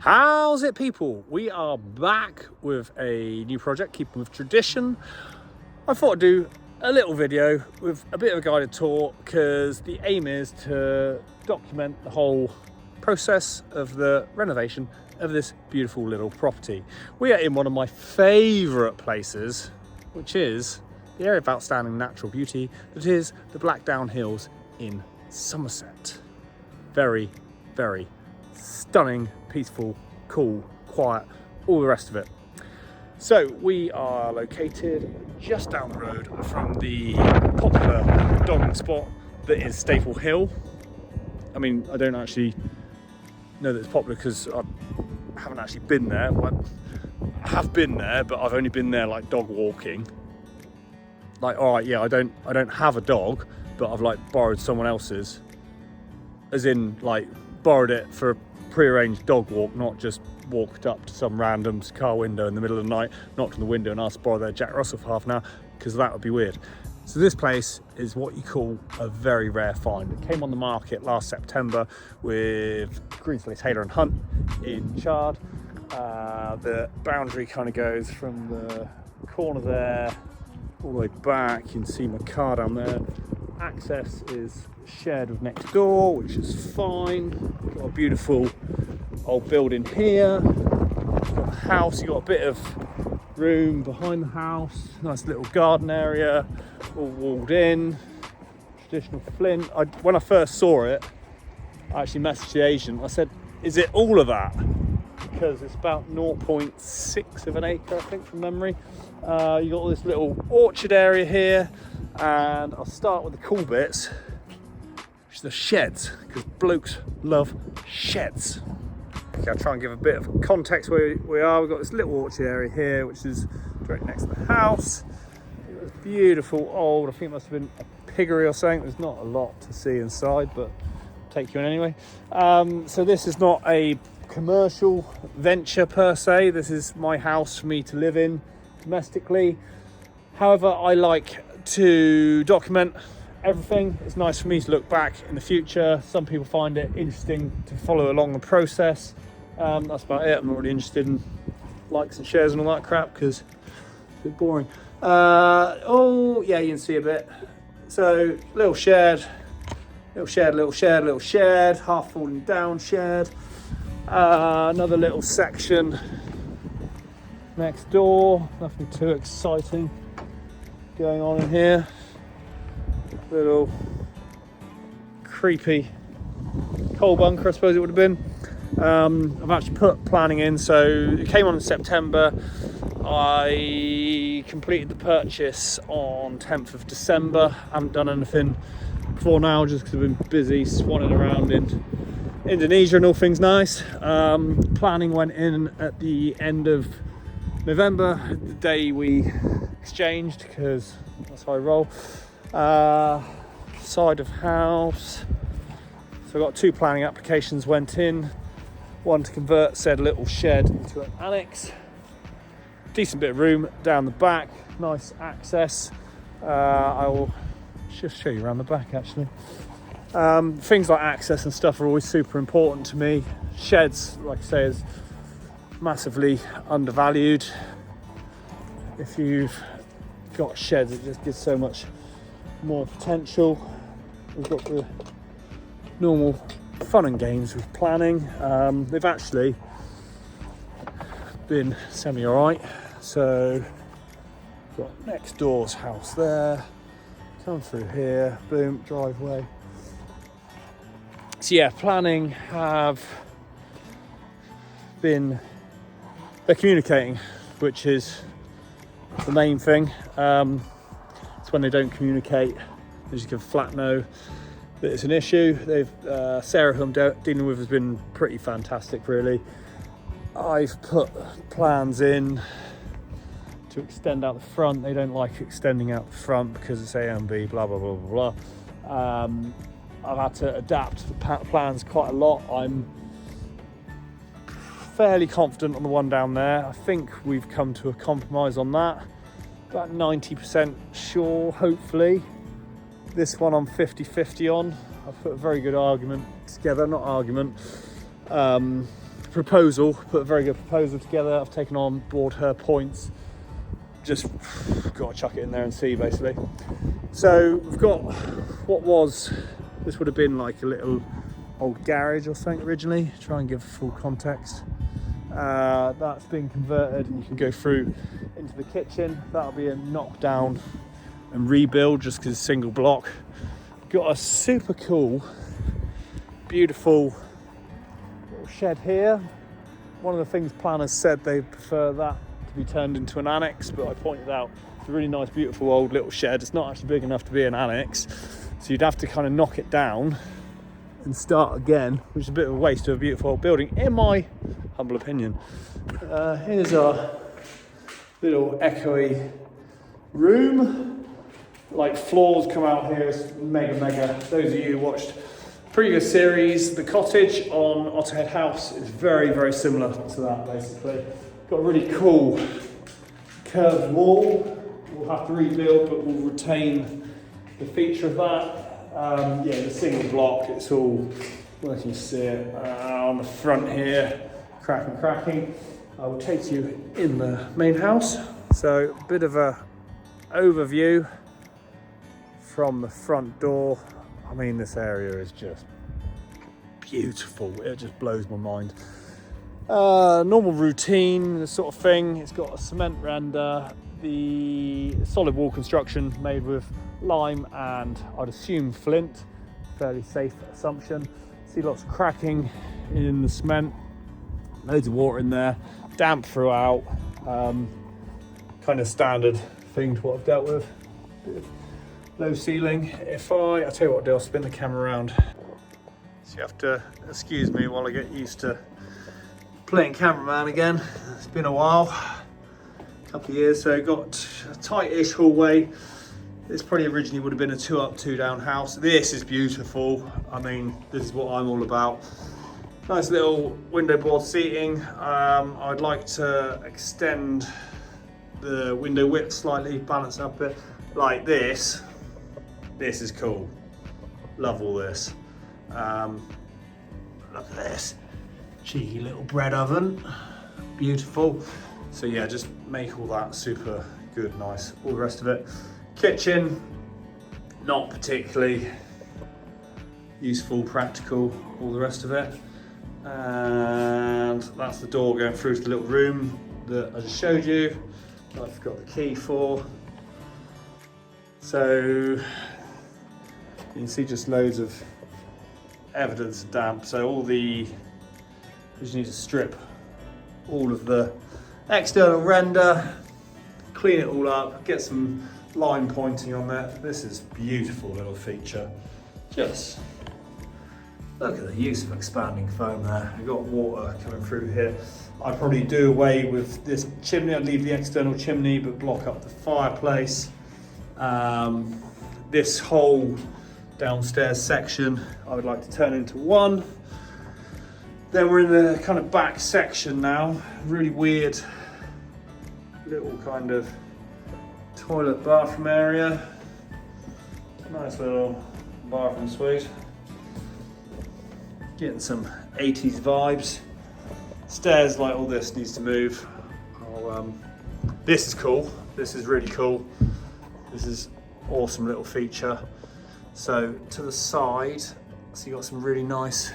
How's it, people? We are back with a new project, keeping with tradition. I thought I'd do a little video with a bit of a guided tour because the aim is to document the whole process of the renovation of this beautiful little property. We are in one of my favourite places, which is the area of outstanding natural beauty that is the Blackmoor Hills in Somerset. Very, very stunning, peaceful, cool, quiet, all the rest of it. So we are located just down the road from the popular dogging spot that is Staple Hill. I mean, I don't actually know that it's popular because I haven't actually been there. Well, I have been there, but I've only been there like dog walking. Like, all right, yeah, I don't have a dog, but I've like borrowed someone else's, as in like borrowed it for a pre-arranged dog walk, not just walked up to some random's car window in the middle of the night, knocked on the window and asked to borrow their Jack Russell for half an hour, because that would be weird. So this place is what you call a very rare find. It came on the market last September with Greensley Taylor and Hunt in Chard. The boundary kind of goes from the corner there all the way back. You can see my car down there. Access is shared with next door, which is fine. Got a beautiful old building here. Got the house, you got a bit of room behind the house, nice little garden area, all walled in, traditional flint. When I first saw it, I actually messaged the agent. I said, is it all of that? Because it's about 0.6 of an acre, I think, from memory. You got all this little orchard area here, and I'll start with the cool bits, which is the sheds, because blokes love sheds. Okay, I'll try and give a bit of context where we are. We've got this little orchard area here, which is directly next to the house. It was beautiful old, I think it must have been a piggery or something. There's not a lot to see inside, but I'll take you in anyway. So this is not a commercial venture per se. This is my house for me to live in domestically. However, I like to document everything. It's nice for me to look back in the future. Some people find it interesting to follow along the process. That's about it. I'm not really interested in likes and shares and all that crap because it's a bit boring. Oh yeah, you can see a bit. So little shed, half falling down shed. Another little section next door. Nothing too exciting going on in here. Little creepy coal bunker, I suppose it would have been. I've actually put planning in, so it came on in September. I completed the purchase on 10th of December. I haven't done anything before now just because I've been busy swanning around in Indonesia and all things nice. Planning went in at the end of November, the day we exchanged, because that's how I roll. Side of house, so I got 2 planning applications went in, one to convert said little shed into an annex. Decent bit of room down the back, nice access. I will just show you around the back actually. Things like access and stuff are always super important to me. Sheds, like I say, is massively undervalued. If you've got sheds, it just gives so much more potential. We've got the normal fun and games with planning. They've actually been semi alright. So got next door's house there, come through here, boom, driveway. So yeah, planning have been, they're communicating, which is the main thing. It's when they don't communicate, they just give a flat no that it's an issue. They've Sarah, who I'm dealing with, has been pretty fantastic really. I've put plans in to extend out the front. They don't like extending out the front because it's A and B, blah blah blah blah blah. I've had to adapt the plans quite a lot. I'm fairly confident on the one down there. I think we've come to a compromise on that. About 90% sure, hopefully. This one I'm 50-50 on. I've put a very good argument together, not argument, proposal, put a very good proposal together. I've taken on board her points. Just got to chuck it in there and see, basically. So we've got this would have been like a little old garage or something originally. Try and give full context. That's been converted and you can go through into the kitchen. That'll be a knockdown and rebuild just because it's single block. Got a super cool, beautiful little shed here. One of the things planners said they prefer that to be turned into an annex, but I pointed out it's a really nice, beautiful old little shed. It's not actually big enough to be an annex, so you'd have to kind of knock it down and start again, which is a bit of a waste of a beautiful old building, in my humble opinion. Here's our little echoey room. Like floors come out here, it's mega. Those of you who watched previous series, the cottage on Otterhead House is very similar to that, basically. Got a really cool curved wall. We'll have to rebuild, but we'll retain the feature of that. Yeah, the single block, it's all, where can you see it? On the front here, cracking. I will take you in the main house. So, a bit of a overview from the front door. I mean, this area is just beautiful. It just blows my mind. Normal routine, this sort of thing. It's got a cement render, the solid wall construction made with lime and I'd assume flint. Fairly safe assumption. See lots of cracking in the cement. Loads of water in there. Damp throughout. Kind of standard thing to what I've dealt with. Low ceiling. I'll tell you what I'll do, I'll spin the camera around. So you have to excuse me while I get used to playing cameraman again. It's been a while, a couple of years. So got a tight-ish hallway. This probably originally would have been a 2 up, 2 down house. This is beautiful. I mean, this is what I'm all about. Nice little window board seating. I'd like to extend the window width slightly, balance up it like this. This is cool. Love all this. Look at this. Cheeky little bread oven. Beautiful. So yeah, just make all that super good, nice. All the rest of it. Kitchen, not particularly useful, practical, all the rest of it. And that's the door going through to the little room that I just showed you. I forgot the key for. So you can see just loads of evidence of damp. So you just need to strip all of the external render, clean it all up, get some line pointing on there. This is a beautiful little feature. Just look at the use of expanding foam there. We've got water coming through here. I'd probably do away with this chimney. I'd leave the external chimney but block up the fireplace. This whole downstairs section I would like to turn into one. Then we're in the kind of back section now. Really weird little kind of toilet bathroom area. Nice little bathroom suite. Getting some 80s vibes. Stairs like all this needs to move. This is cool. This is really cool. This is awesome little feature. So to the side, so you got some really nice,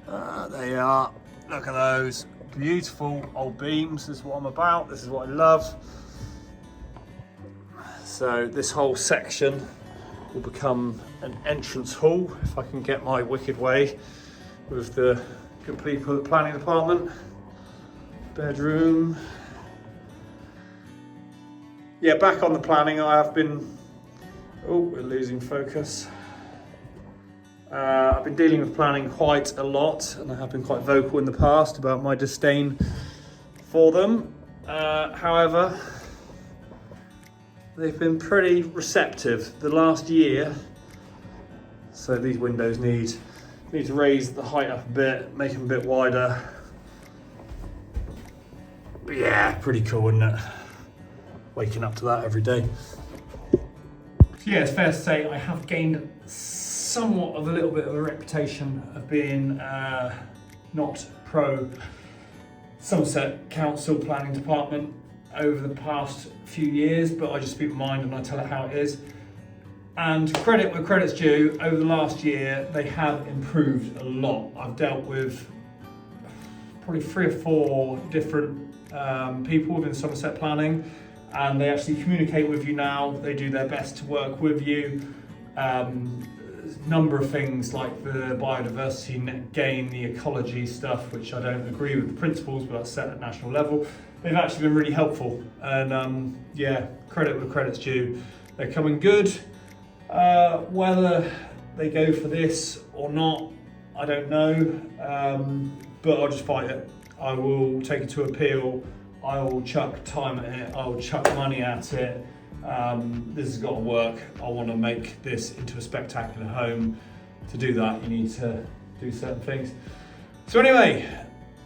there you are, look at those, beautiful old beams. This is what I'm about, this is what I love. So this whole section will become an entrance hall if I can get my wicked way with the complete planning department. Bedroom. Yeah, back on the planning, I have been, oh, we're losing focus. I've been dealing with planning quite a lot, and I have been quite vocal in the past about my disdain for them. However, they've been pretty receptive the last year. So these windows need to raise the height up a bit, make them a bit wider. But yeah, pretty cool, isn't it? Waking up to that every day. So yeah, it's fair to say I have gained somewhat of a little bit of a reputation of being not pro Somerset Council Planning Department over the past few years, but I just speak my mind and I tell it how it is. And credit where credit's due, over the last year, they have improved a lot. I've dealt with probably 3 or 4 different people within Somerset Planning, and they actually communicate with you now. They do their best to work with you. Number of things like the biodiversity net gain, the ecology stuff, which I don't agree with the principles, but that's set at national level. They've actually been really helpful, and yeah, credit where credit's due. They're coming good. Whether they go for this or not, I don't know, but I'll just fight it. I will take it to appeal. I will chuck time at it. I will chuck money at it. This has got to work. I want to make this into a spectacular home. To do that, you need to do certain things. So anyway,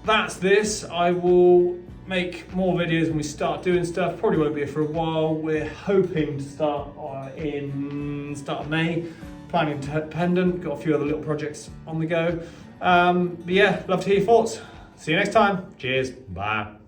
that's this. I will make more videos when we start doing stuff. Probably won't be here for a while. We're hoping to start in start of May. Planning dependent. Got a few other little projects on the go. But yeah, love to hear your thoughts. See you next time. Cheers. Bye.